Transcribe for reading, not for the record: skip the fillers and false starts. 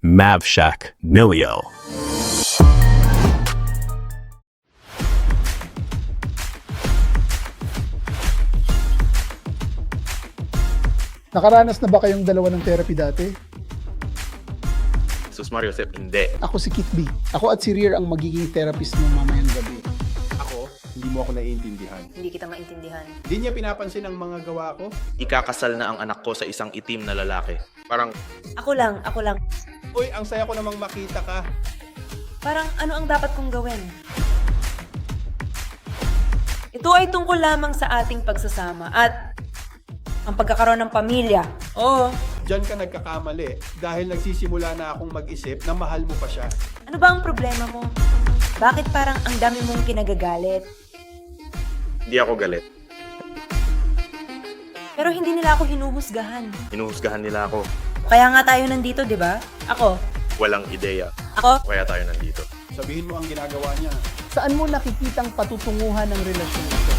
Mavshak Nilio. Nakaranas na ba kayong dalawa ng therapy dati? Sus Mario Sep, hindi. Ako si Kit B. Ako at si Rear ang magiging therapist mo mamayang gabi. Ako, hindi mo ako naiintindihan. Hindi kita maintindihan. Hindi niya pinapansin ang mga gawa ko. Ikakasal na ang anak ko sa isang itim na lalaki. Parang, Ako lang. Uy, ang saya ko namang makita ka. Parang ano ang dapat kong gawin? Ito ay tungkol lamang sa ating pagsasama at ang pagkakaroon ng pamilya. Oo. Diyan ka nagkakamali dahil nagsisimula na akong mag-isip na mahal mo pa siya. Ano ba ang problema mo? Bakit parang ang dami mong kinagagalit? di ako galit. Pero hindi nila ako hinuhusgahan. Hinuhusgahan nila ako. Kaya nga tayo nandito, di ba? Ako. Walang ideya. Ako. Kaya tayo nandito. Sabihin mo ang ginagawa niya. Saan mo nakikitang patutunguhan ng relasyon ito?